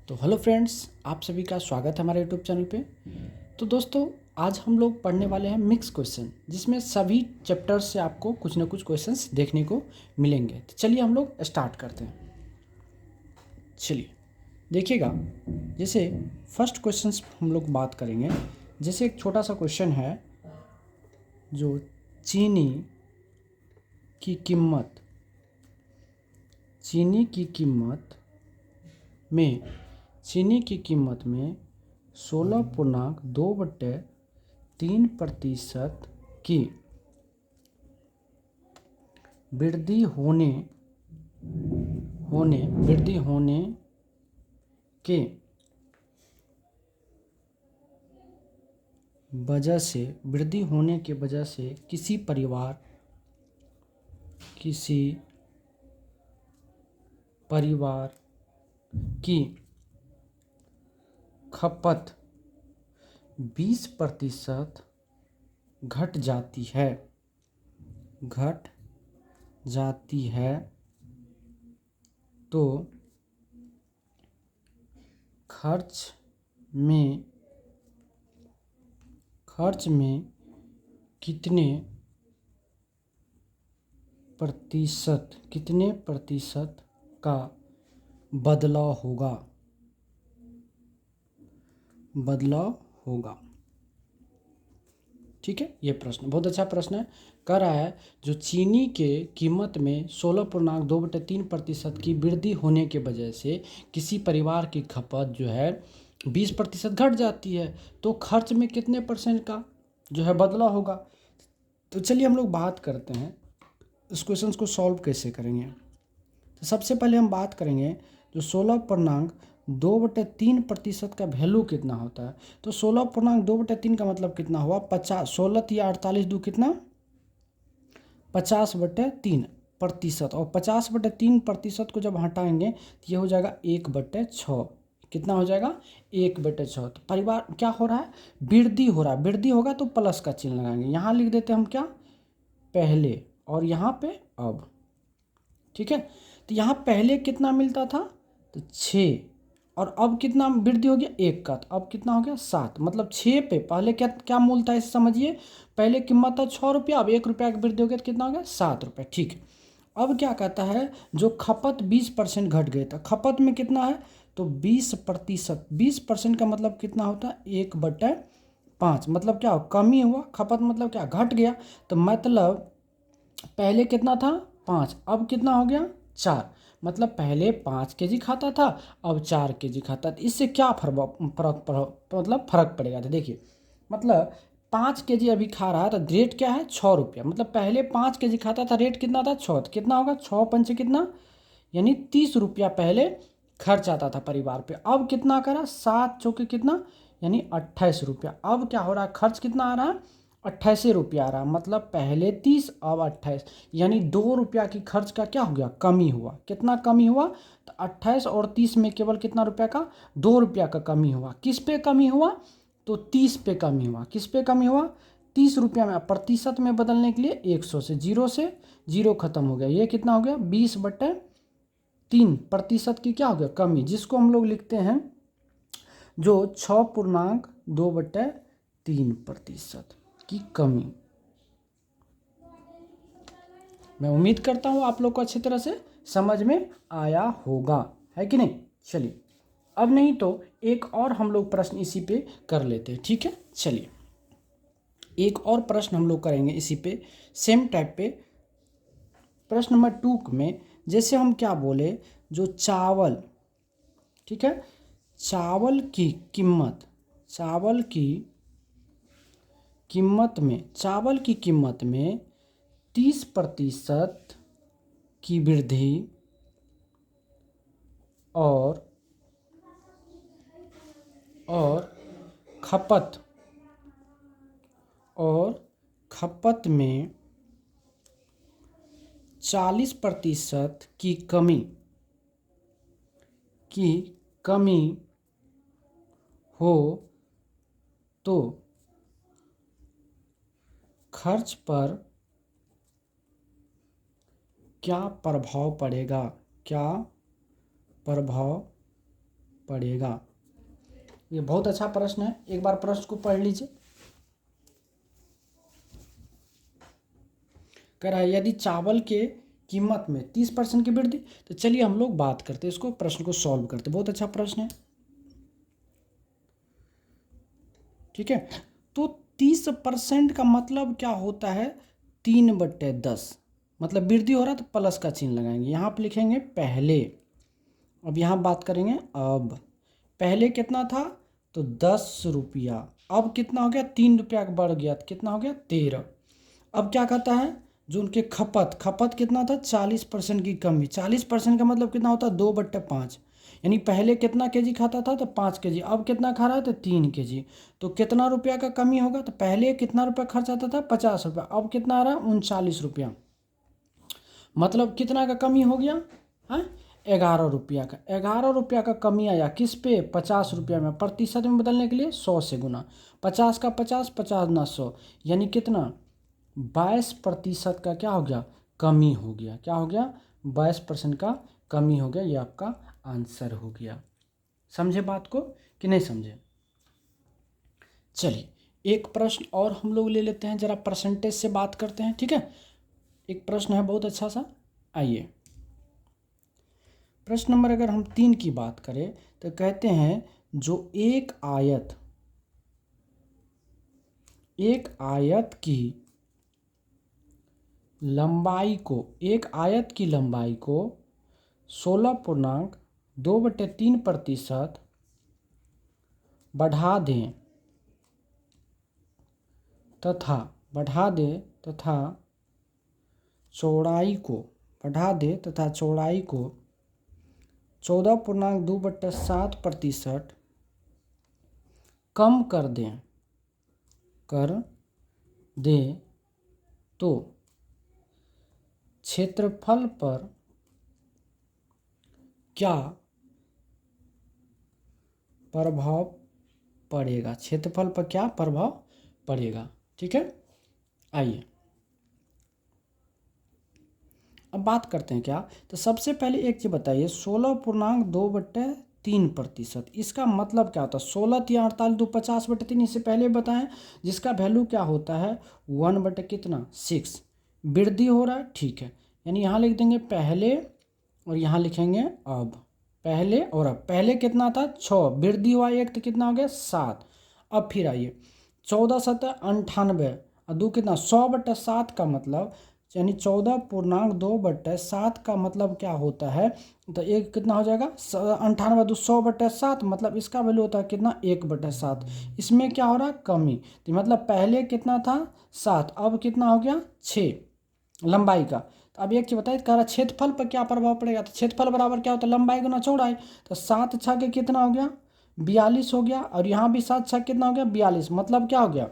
तो hello friends, आप सभी का स्वागत है हमारे यूट्यूब चैनल पे। तो दोस्तों, आज हम लोग पढ़ने वाले हैं मिक्स क्वेश्चन, जिसमें सभी चैप्टर्स से आपको कुछ ना कुछ क्वेश्चंस देखने को मिलेंगे। तो चलिए हम लोग स्टार्ट करते हैं। चलिए देखिएगा, जैसे फर्स्ट क्वेश्चंस हम लोग बात करेंगे। जैसे एक छोटा सा क्वेश्चन है, जो चीनी की कीमत चीनी की कीमत में चीनी की कीमत में 16.2/3% की वृद्धि होने होने वृद्धि होने के वजह से किसी परिवार की खपत 20% घट जाती है तो खर्च में कितने प्रतिशत का बदलाव होगा। ठीक है, ये प्रश्न बहुत अच्छा प्रश्न है। कह रहा है जो चीनी के कीमत में 16.2/3% की वृद्धि होने के वजह से किसी परिवार की खपत जो है 20% घट जाती है, तो खर्च में कितने परसेंट का जो है बदलाव होगा। तो चलिए हम लोग बात करते हैं इस क्वेश्चन को सॉल्व कैसे करेंगे। तो सबसे पहले हम बात करेंगे जो 16.2/3% का वैल्यू कितना होता है। तो 16.2/3 का मतलब कितना हुआ, 50। 16 या 48 दो कितना, 50/3%। और 50/3% को जब हटाएंगे तो ये हो जाएगा 1/6। कितना हो जाएगा, 1/6। तो परिवार क्या हो रहा है, वृद्धि हो रहा है। वृद्धि होगा तो प्लस का चिन्ह लगाएंगे। यहाँ लिख देते हम क्या, पहले, और यहाँ पे अब। ठीक है, तो यहाँ पहले कितना मिलता था, तो 6, और अब कितना वृद्धि हो गया, 1 का। तो अब कितना हो गया, 7। मतलब 6 पे पहले क्या क्या मूल था इसे समझिए। पहले कीमत था 6 रुपया, अब 1 रुपया की वृद्धि हो गया तो कितना हो गया, 7 रुपये। ठीक है, अब क्या कहता है, जो खपत 20% घट गए था। खपत में कितना है, तो 20%। 20% का मतलब कितना होता है, 1/5। मतलब क्या, कमी हुआ। खपत मतलब क्या, घट गया। तो मतलब पहले कितना था, 5, अब कितना हो गया, 4। मतलब पहले 5 kg खाता था, अब 4 kg खाता। तो इससे क्या फर्क पड़ेगा। तो देखिए, मतलब 5 kg अभी खा रहा है तो रेट क्या है, 6 रुपया। मतलब पहले 5 kg खाता था, रेट कितना था, 6। तो कितना होगा, 6×5 कितना, यानी 30 रुपया पहले खर्च आता था परिवार पे। अब कितना करा, 7 चौके कितना, यानी 28 रुपया। अब क्या हो रहा है, खर्च कितना आ रहा है, 28 रुपया आ रहा है। मतलब पहले 30, अब 28, यानी 2 रुपया की खर्च का क्या हो गया, कमी हुआ। कितना कमी हुआ, तो 28 और 30 में केवल कितना रुपया का, 2 रुपया का कमी हुआ। किस पे कमी हुआ, तो 30 पे कमी हुआ। किस पे कमी हुआ, 30 रुपया में। प्रतिशत में बदलने के लिए 100 से जीरो खत्म हो गया। ये कितना हो गया, 20/3% की क्या हो गया, कमी, जिसको हम लोग लिखते हैं जो 6.2/3% की कमी। मैं उम्मीद करता हूँ आप लोग को अच्छी तरह से समझ में आया होगा, है कि नहीं। चलिए, अब नहीं तो एक और हम लोग प्रश्न इसी पे कर लेते हैं। ठीक है, चलिए एक और प्रश्न हम लोग करेंगे इसी पे, सेम टाइप पे। प्रश्न नंबर 2 में जैसे हम क्या बोले, जो चावल, ठीक है, चावल की कीमत चावल की कीमत में 30% की वृद्धि और खपत में 40% की कमी हो तो खर्च पर क्या प्रभाव पड़ेगा। ये बहुत अच्छा प्रश्न है, एक बार प्रश्न को पढ़ लीजिए। कह रहा है यदि चावल के कीमत में 30% की वृद्धि, तो चलिए हम लोग बात करते हैं इसको, प्रश्न को सॉल्व करते हैं। बहुत अच्छा प्रश्न है, ठीक है। तो 30% का मतलब क्या होता है, 3/10, मतलब वृद्धि हो रहा है तो प्लस का चिन्ह लगाएंगे, यहाँ पे लिखेंगे पहले। अब यहाँ बात करेंगे, अब पहले कितना था तो 10 रुपया, अब कितना हो गया, 3 रुपया बढ़ गया तो कितना हो गया 13। अब क्या कहता है, जो उनके खपत कितना था, 40% की कमी। 40% का मतलब कितना होता है, 2/5, यानी पहले कितना केजी खाता था तो 5 केजी, अब कितना खा रहा है तो 3 केजी। तो कितना रुपया का कमी होगा, तो पहले कितना रुपया खर्च आता था, 50 रुपया, अब कितना आ रहा है 39 रुपया, मतलब कितना का कमी हो गया, हाँ 11 रुपया का। 11 रुपया का कमी आया किस पे, 50 रुपया में। प्रतिशत में बदलने के लिए 100 से गुना, 50 का 50, 50 ना 100, यानी कितना 22% का क्या हो गया, कमी हो गया। क्या हो गया, 22% का कमी हो गया। ये आपका आंसर हो गया। समझे बात को कि नहीं समझे। चलिए एक प्रश्न और हम लोग ले लेते हैं, जरा परसेंटेज से बात करते हैं, ठीक है। एक प्रश्न है बहुत अच्छा सा, आइए। प्रश्न नंबर अगर हम 3 की बात करें तो कहते हैं जो एक आयत की लंबाई को 16.2/3% बढ़ा दें तथा चौड़ाई को 14.2/7% कम कर दें तो क्षेत्रफल पर क्या प्रभाव पड़ेगा, क्षेत्रफल पर क्या प्रभाव पड़ेगा, ठीक है। आइए अब बात करते हैं क्या, तो सबसे पहले एक चीज बताइए, 16.2/3%, इसका मतलब क्या होता है, 16 या 48 2 50/3, इससे पहले बताएं, जिसका वैल्यू क्या होता है 1/6। वृद्धि हो रहा है, ठीक है, यानी यहाँ लिख देंगे पहले और यहाँ लिखेंगे अब। पहले और अब, पहले कितना था 6, वृद्धि हुआ 1 तो कितना हो गया 7। अब फिर आइए 14×7 = 98 और 2 कितना 100/7 का मतलब, यानी 14.2/7 का मतलब क्या होता है, तो एक कितना हो जाएगा 98 2 100/7, मतलब इसका वैल्यू होता है कितना 1/7। इसमें क्या हो रहा है कमी, तो मतलब पहले कितना था 7, अब कितना हो गया 6 लंबाई का। तो अब एक चीज बताइए, कह रहा क्षेत्रफल पर क्या प्रभाव पड़ेगा, तो क्षेत्रफल बराबर क्या होता है लंबाई गुना चौड़ाई। तो 7 छके कितना हो गया 42 हो गया, और यहाँ भी 7 छक कितना हो गया 42, मतलब क्या हो गया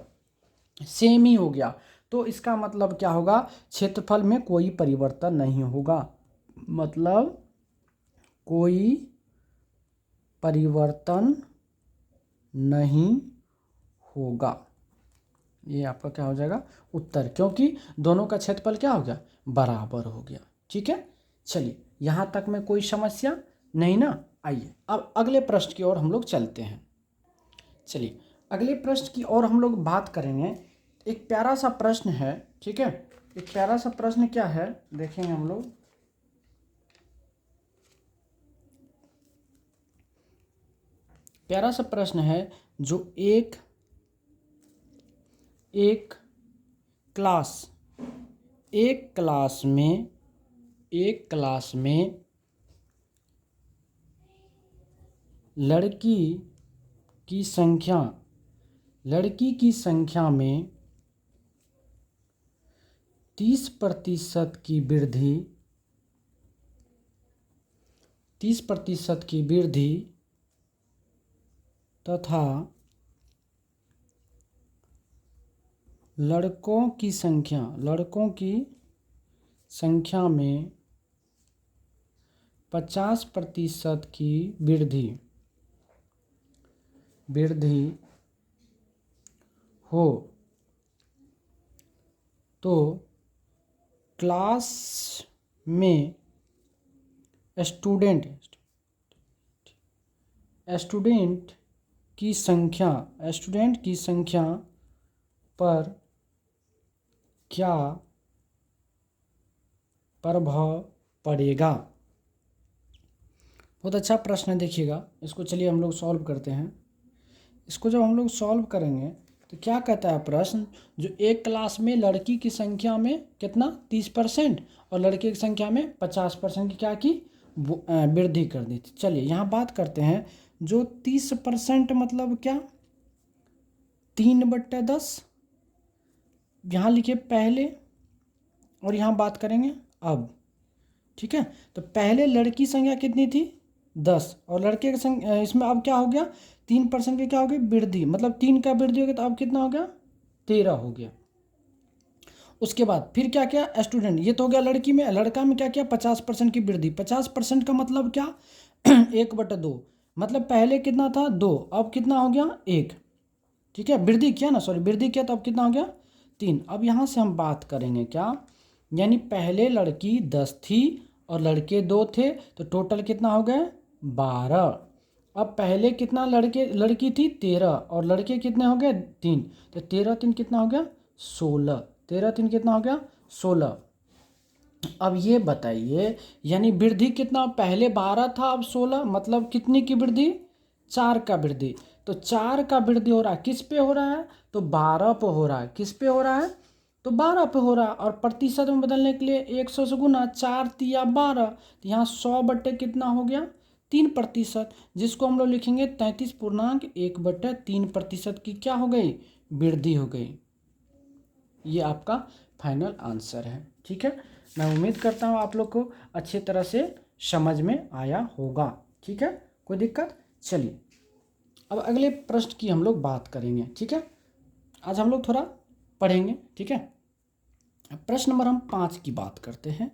सेम ही हो गया। तो इसका मतलब क्या होगा, क्षेत्रफल में कोई परिवर्तन नहीं होगा, मतलब कोई परिवर्तन नहीं होगा। ये आपका क्या हो जाएगा उत्तर, क्योंकि दोनों का क्षेत्रफल क्या हो गया बराबर हो गया, ठीक है। चलिए यहाँ तक में कोई समस्या नहीं ना। आइए अब अगले प्रश्न की ओर हम लोग चलते हैं। चलिए अगले प्रश्न की ओर हम लोग बात करेंगे। एक प्यारा सा प्रश्न है, ठीक है। एक प्यारा सा प्रश्न क्या है देखेंगे हम लोग। प्यारा सा प्रश्न है, जो एक क्लास में लड़की की संख्या में 30% की वृद्धि तथा लड़कों की संख्या में 50% की वृद्धि हो तो क्लास में स्टूडेंट की संख्या पर क्या प्रभाव पड़ेगा। बहुत अच्छा प्रश्न है, देखिएगा इसको। चलिए हम लोग सॉल्व करते हैं। इसको जब हम लोग सॉल्व करेंगे तो क्या कहता है प्रश्न, जो एक क्लास में लड़की की संख्या में कितना 30% और लड़के की संख्या में 50% की क्या की वृद्धि कर दी थी। चलिए यहाँ बात करते हैं, जो 30% मतलब क्या, 3/10 यहाँ लिखे पहले, और यहाँ बात करेंगे अब। ठीक है, तो पहले लड़की संख्या कितनी थी 10 और लड़के की संख्या, इसमें अब क्या हो गया 3% की क्या हो गई वृद्धि, मतलब 3 का वृद्धि हो गया तो अब कितना हो गया 13 हो गया। उसके बाद फिर क्या किया स्टूडेंट, ये तो हो गया लड़की में। लड़का में क्या किया 50% की वृद्धि। 50% का मतलब क्या 1/2, मतलब पहले कितना था 2, अब कितना हो गया 1। ठीक है, वृद्धि किया ना, सॉरी वृद्धि किया तो अब कितना हो गया 3। अब यहाँ से हम बात करेंगे क्या, यानी पहले लड़की 10 थी और लड़के 2 थे, तो टोटल कितना हो गए 12। अब पहले कितना लड़की थी 13 और लड़के कितने हो गए 3, तो 13 3 कितना हो गया 16। 13 3 कितना हो गया 16। अब ये बताइए, यानी वृद्धि कितना, पहले 12 था अब 16, मतलब कितनी की वृद्धि 4 का वृद्धि। तो 4 का वृद्धि हो रहा है, किस पे हो रहा है तो 12 पे हो रहा है। किस पे हो रहा है तो 12 पे हो रहा है। और प्रतिशत में बदलने के लिए 100 से गुना, 4 तिया 12, तो यहाँ 100 बट्टे कितना हो गया 3%, जिसको हम लोग लिखेंगे 33.1/3% की क्या हो गई वृद्धि हो गई। ये आपका फाइनल आंसर है। ठीक है, मैं उम्मीद करता हूँ आप लोग को अच्छी तरह से समझ में आया होगा। ठीक है, कोई दिक्कत। चलिए अब अगले प्रश्न की हम लोग बात करेंगे। ठीक है, आज हम लोग थोड़ा पढ़ेंगे। ठीक है, प्रश्न नंबर हम 5 की बात करते हैं।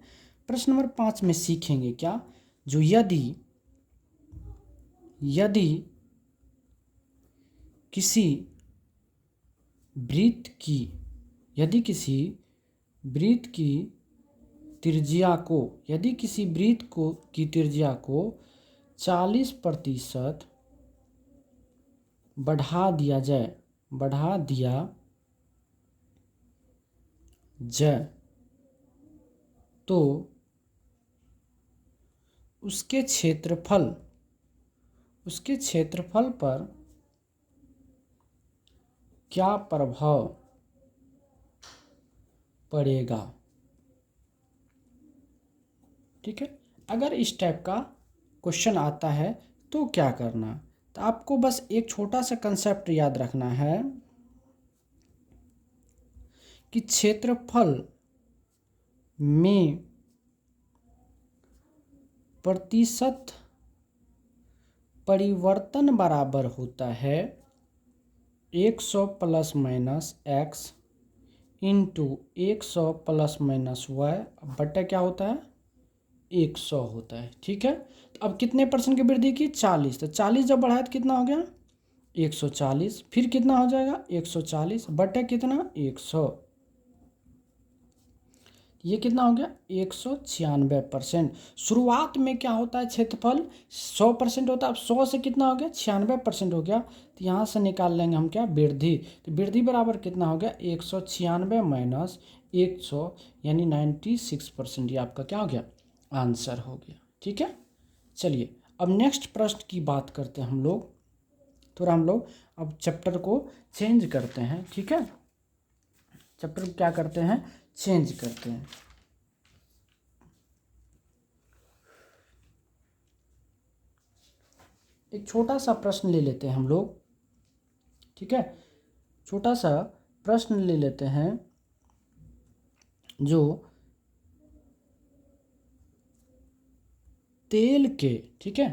प्रश्न नंबर 5 में सीखेंगे क्या, जो यदि किसी वृत्त की त्रिज्या को 40% बढ़ा दिया जाए तो उसके क्षेत्रफल पर क्या प्रभाव पड़ेगा। ठीक है, अगर इस टाइप का क्वेश्चन आता है तो क्या करना, तो आपको बस एक छोटा सा कंसेप्ट याद रखना है कि क्षेत्रफल में प्रतिशत परिवर्तन बराबर होता है 100 ± x इंटू 100 ± y बट्टा क्या होता है 100 होता है। ठीक है, तो अब कितने % की वृद्धि की 40, तो 40 जब बढ़ाए तो कितना हो गया 140, फिर कितना हो जाएगा 140 बट्टा कितना 100, ये कितना हो गया 196%। शुरुआत में क्या होता है क्षेत्रफल 100% होता है, अब 100 से कितना हो गया 96% हो गया, तो यहाँ से निकाल लेंगे हम क्या वृद्धि, तो वृद्धि बराबर कितना हो गया 196 माइनस 100 यानी 96%। ये आपका क्या हो गया आंसर हो गया। ठीक है, चलिए अब नेक्स्ट प्रश्न की बात करते हैं हम लोग। थोड़ा हम लोग अब चैप्टर को चेंज करते हैं। ठीक है, चैप्टर को क्या करते हैं चेंज करते हैं। एक छोटा सा प्रश्न ले लेते हैं हम लोग। ठीक है, छोटा सा प्रश्न ले लेते हैं, जो तेल के, ठीक है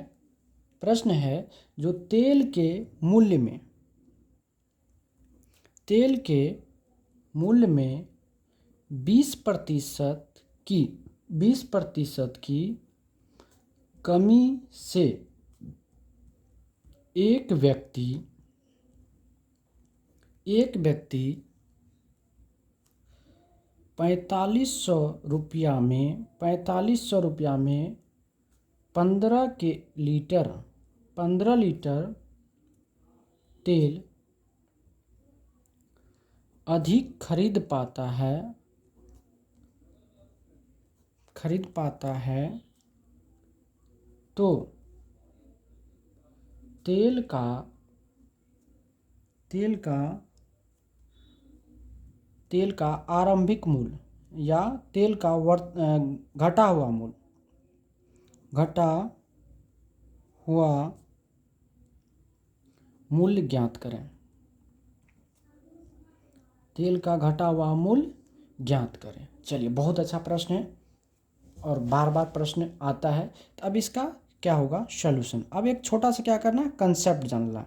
प्रश्न है, जो तेल के मूल्य में 20% की कमी से एक व्यक्ति 4500 रुपया में 15 के लीटर 15 लीटर तेल अधिक खरीद पाता है तो तेल का आरंभिक मूल्य या तेल का घटा हुआ मूल्य ज्ञात करें। तेल का घटा हुआ मूल्य ज्ञात करें। चलिए, बहुत अच्छा प्रश्न है और बार बार प्रश्न आता है। तो अब इसका क्या होगा सॉल्यूशन। अब एक छोटा सा क्या करना है, कंसेप्ट जानना है।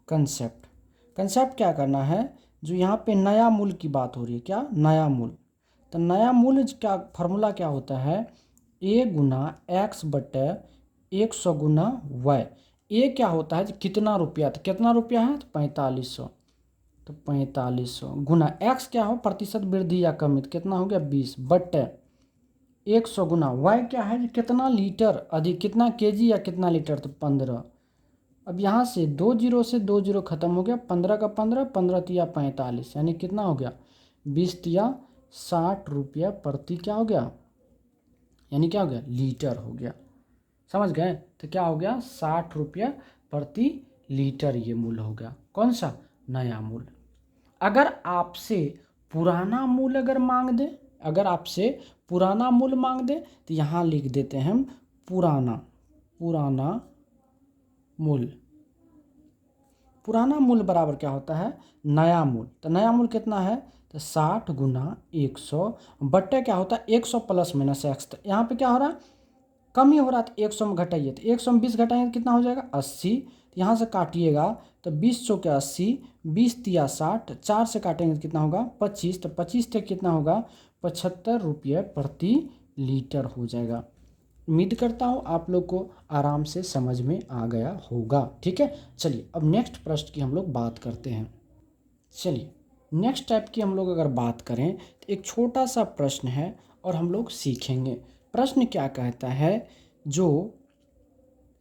कंसेप्ट क्या करना है, जो यहाँ पे नया मूल्य की बात हो रही है, क्या नया मूल्य। तो नया मूल्य क्या फॉर्मूला क्या होता है, a गुना x बटे 100 गुना y। ए क्या होता है, कितना रुपया, तो कितना रुपया है, तो 4500। तो 4500 गुना x क्या हो, प्रतिशत वृद्धि या कमी, तो कितना हो गया 20 बटे 100 गुना y क्या है, कितना लीटर अधिक, कितना केजी या कितना लीटर, तो 15। अब यहाँ से 2 जीरो से 2 जीरो खत्म हो गया, 15 का 15, 15 तिया 45, यानी कितना हो गया 20 तिया 60 रुपया प्रति क्या हो गया, यानी क्या हो गया लीटर हो गया। समझ गए। तो क्या हो गया 60 रुपया प्रति लीटर ये मूल्य हो गया। कौन सा, नया मूल्य। अगर आपसे पुराना मूल्य मांग दे, तो यहाँ लिख देते हैं हम पुराना मूल्य। पुराना मूल्य बराबर क्या होता है, नया मूल्य। तो नया मूल्य कितना है, तो 60 गुना 100 बट्टे क्या होता है 100 प्लस माइनस एक्स। तो यहाँ पे क्या हो रहा है, कम ही हो रहा है, तो 100 में घटाइए, तो 100 में 20 घटाएंगे तो कितना हो जाएगा 80। तो यहाँ से काटिएगा तो 20 के 80, 20 तिया 60, 4 से काटेंगे तो कितना होगा 25। तो 25 तक कितना होगा 75 रुपये प्रति लीटर हो जाएगा। उम्मीद करता हूँ आप लोग को आराम से समझ में आ गया होगा। ठीक है, चलिए अब नेक्स्ट प्रश्न की हम लोग बात करते हैं। चलिए नेक्स्ट टाइप की हम लोग अगर बात करें तो एक छोटा सा प्रश्न है और हम लोग सीखेंगे। प्रश्न क्या कहता है, जो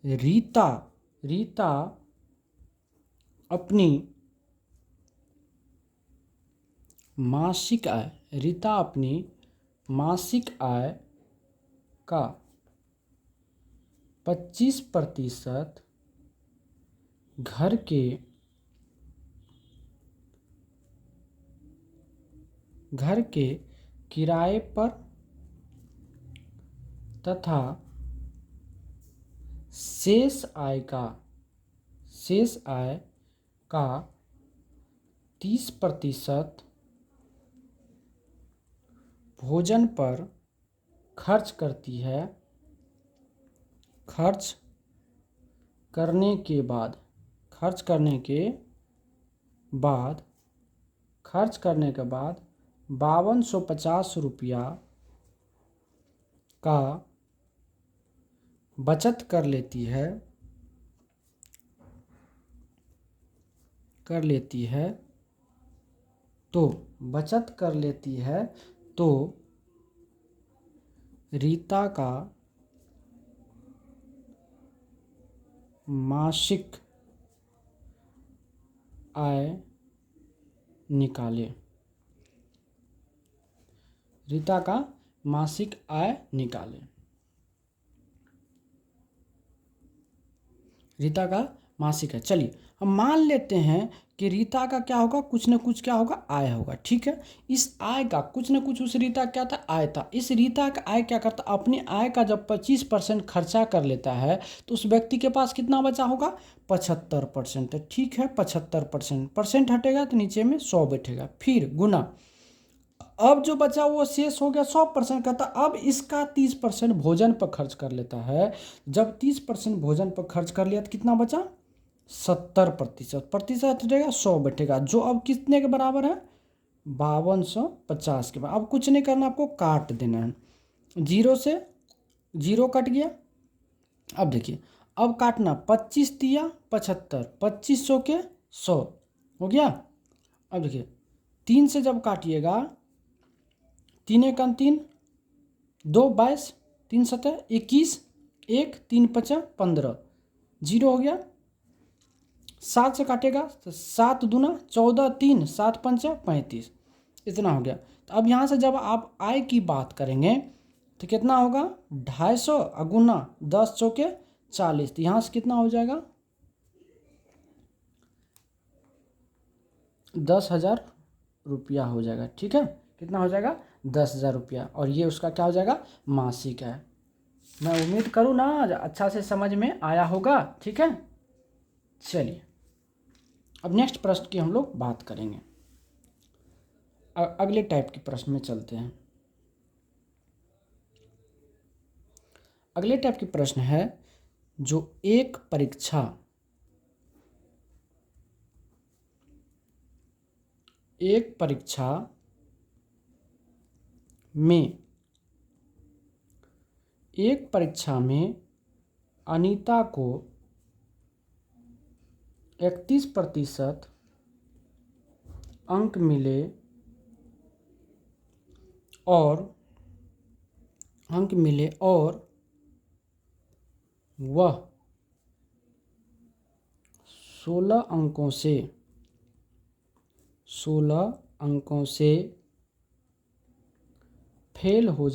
रीता अपनी मासिक आय का 25% घर के किराए पर तथा शेष आय का 30% भोजन पर खर्च करती है। खर्च करने के बाद 5250 रुपया का बचत कर लेती है तो रीता का मासिक आय निकाले। रीता का मासिक है। चलिए हम मान लेते हैं कि रीता का क्या होगा, कुछ न कुछ क्या होगा आय होगा। ठीक है, इस आय का कुछ न कुछ उस रीता क्या था, आय था। इस रीता का आय क्या करता, अपनी आय का जब 25% खर्चा कर लेता है तो उस व्यक्ति के पास कितना बचा होगा 75%। ठीक है, 75% हटेगा तो नीचे में 100 बैठेगा, फिर गुना, अब जो बचा वो शेष हो गया 100% का था। अब इसका 30% भोजन पर खर्च कर लेता है। जब 30% भोजन पर खर्च कर लिया तो कितना बचा 70%। हटेगा 100 बैठेगा, जो अब कितने के बराबर है 5250 के बराबर। अब कुछ नहीं करना, आपको काट देना है। 0 से 0 कट गया। अब देखिए, अब काटना 25 तिया 75, 2500 के 100 हो गया। अब देखिए 3 से जब काटिएगा, 3 एकम 3, 2 22, 3 सतह 21, 1 3 5 15, जीरो हो गया, 7 से काटेगा तो 7 दूना 14, 3 7 पंचा 35, इतना हो गया। तो अब यहाँ से जब आप आय की बात करेंगे तो कितना होगा, 250 गुना 10 चौके 40, तो यहाँ से कितना हो जाएगा, 10,000 रुपया हो जाएगा। ठीक है, कितना हो जाएगा, 10,000 रुपया, और ये उसका क्या हो जाएगा, मासिक है। मैं उम्मीद करूँ ना अच्छा से समझ में आया होगा। ठीक है, चलिए अब नेक्स्ट प्रश्न की हम लोग बात करेंगे। अगले टाइप के प्रश्न में चलते हैं। अगले टाइप के प्रश्न है जो एक परीक्षा में अनीता को 31% अंक मिले और वह 16 अंकों से फेल हो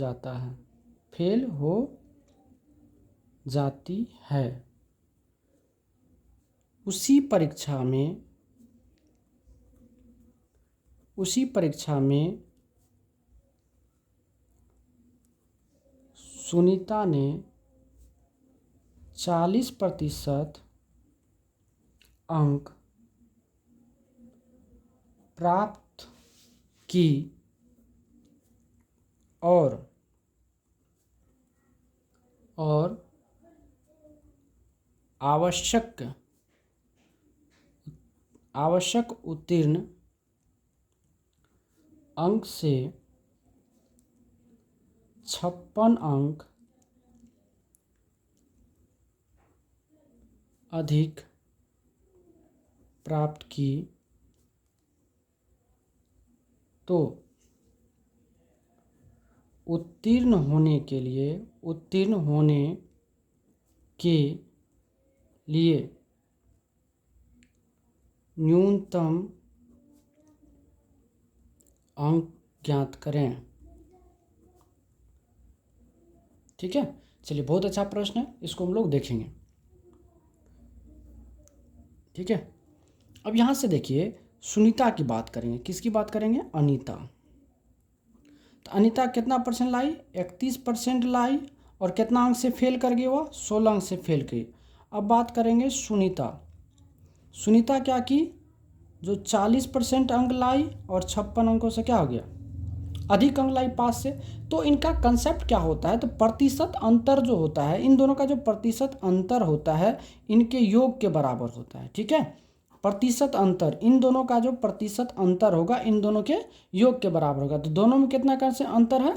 जाती है। उसी परीक्षा में सुनीता ने 40% अंक प्राप्त की और आवश्यक उत्तीर्ण अंक से 56 अंक अधिक प्राप्त की, तो उत्तीर्ण होने के लिए न्यूनतम अंक ज्ञात करें। ठीक है, चलिए बहुत अच्छा प्रश्न है, इसको हम लोग देखेंगे। ठीक है, अब यहाँ से देखिए सुनीता की बात करेंगे, किसकी बात करेंगे, अनीता। तो अनीता कितना परसेंट लाई, 31% लाई, और कितना अंक से फेल कर गई, वो 16 अंक से फेल की। अब बात करेंगे सुनीता क्या की, जो 40% अंक लाई और 56 अंकों से क्या हो गया, अधिक अंक लाई पास से। तो इनका कंसेप्ट क्या होता है, तो प्रतिशत अंतर जो होता है, इन दोनों का जो प्रतिशत अंतर होता है इनके योग के बराबर होता है। ठीक है, प्रतिशत अंतर, इन दोनों का जो प्रतिशत अंतर होगा इन दोनों के योग के बराबर होगा। तो दोनों में कितना कैसे अंतर है,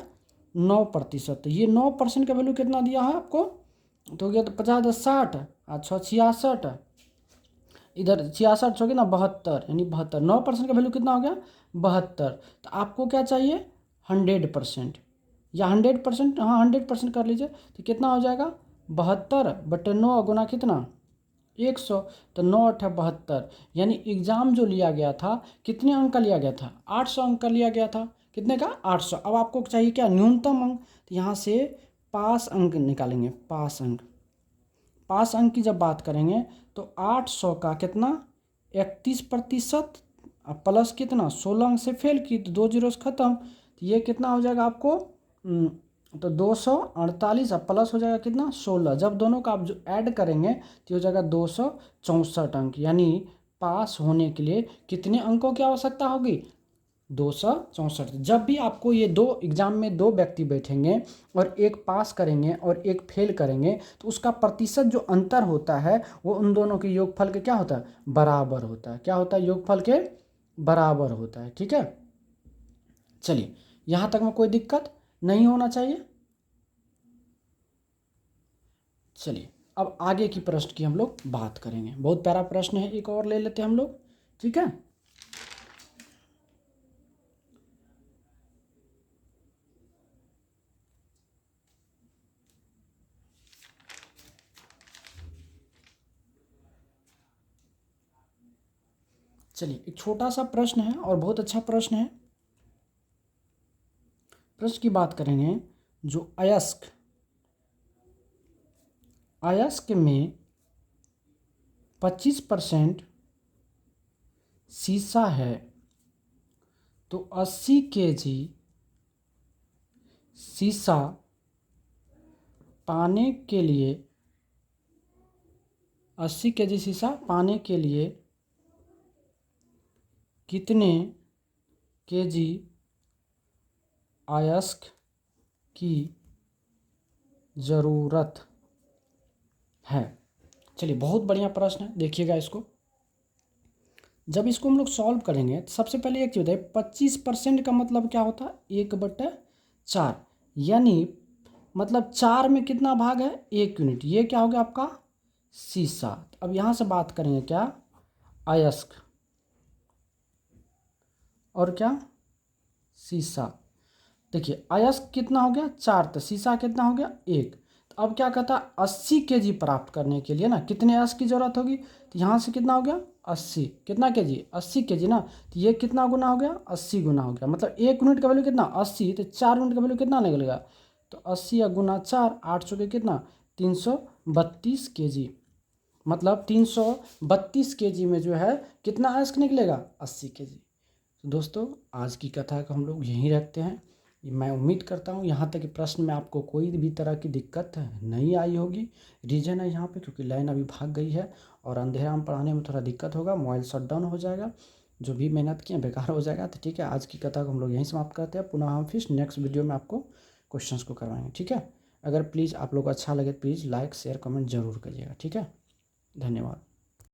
9%। तो ये 9% का वैल्यू कितना दिया है आपको, तो हो गया तो 50 10 60, अच्छा 66, इधर 66 हो गया ना 72, यानी 72, 9% का वैल्यू कितना हो गया, 72। तो आपको क्या चाहिए, 100%, या 100%, हाँ 100% कर लीजिए, तो कितना हो जाएगा, 72/9 गुना कितना, 100, तो 9×8 = 72। यानी एग्ज़ाम जो लिया गया था कितने अंक का लिया गया था, 800 अंक का लिया गया था, कितने का, 800। अब आपको चाहिए क्या, न्यूनतम अंक, तो यहाँ से पास अंक निकालेंगे, पास अंक की जब बात करेंगे तो 800 का कितना, 31% प्लस कितना, 16 अंक से फेल की तो 2 जीरो से ख़त्म, तो ये कितना हो जाएगा आपको, तो 248 प्लस हो जाएगा कितना, 16। जब दोनों का आप जो ऐड करेंगे तो हो जाएगा 264 अंक। यानी पास होने के लिए कितने अंकों की आवश्यकता होगी, 264। जब भी आपको ये दो एग्जाम में दो व्यक्ति बैठेंगे और एक पास करेंगे और एक फेल करेंगे, तो उसका प्रतिशत जो अंतर होता है वो उन दोनों के योगफल के क्या होता है, बराबर होता है। क्या होता है, योगफल के बराबर होता है। ठीक है, चलिए यहाँ तक में कोई दिक्कत नहीं होना चाहिए। चलिए अब आगे की प्रश्न की हम लोग बात करेंगे, बहुत प्यारा प्रश्न है, एक और ले लेते हैं हम लोग। ठीक है, चलिए एक छोटा सा प्रश्न है और बहुत अच्छा प्रश्न है। प्रश्न की बात करेंगे, जो अयस्क में 25% शीशा है तो 80 केजी शीशा पाने के लिए 80 केजी शीशा पाने के लिए कितने केजी अयस्क की ज़रूरत है। चलिए बहुत बढ़िया प्रश्न है, देखिएगा इसको। जब इसको हम लोग सॉल्व करेंगे तो सबसे पहले एक चीज़ बताइए, 25% का मतलब क्या होता है, 1/4, यानी मतलब 4 में कितना भाग है, 1 यूनिट। ये क्या हो गया आपका शीशा। अब यहाँ से बात करेंगे क्या, अयस्क और क्या शीशा। देखिए अयस्क कितना हो गया 4, तो शीशा कितना हो गया 1। तो अब क्या कहता है, 80 केजी प्राप्त करने के लिए ना कितने अयस्क की जरूरत होगी, तो यहाँ से कितना हो गया 80, कितना केजी 80 केजी ना, तो ये कितना गुना हो गया 80 गुना हो गया, मतलब 1 यूनिट का वैल्यू कितना 80, तो 4 यूनिट का वैल्यू कितना निकलेगा, तो 80 या गुना 4, 800 के कितना 332 केजी, मतलब 332 केजी में जो है कितना अयस्क निकलेगा 80 केजी। तो दोस्तों आज की कथा को हम लोग यहीं रखते हैं। मैं उम्मीद करता हूँ यहाँ तक कि प्रश्न में आपको कोई भी तरह की दिक्कत नहीं आई होगी। रीज़न है यहाँ पे क्योंकि लाइन अभी भाग गई है और अंधेरा में पढ़ाने में थोड़ा दिक्कत होगा, मोबाइल शट डाउन हो जाएगा, जो भी मेहनत किए बेकार हो जाएगा। तो ठीक है, आज की कथा को हम लोग यहीं समाप्त करते हैं। पुनः हम फिर नेक्स्ट वीडियो में आपको क्वेश्चंस को करवाएंगे। ठीक है, अगर प्लीज़ आप लोग को अच्छा लगे प्लीज़ लाइक शेयर कमेंट जरूर करिएगा। ठीक है, धन्यवाद।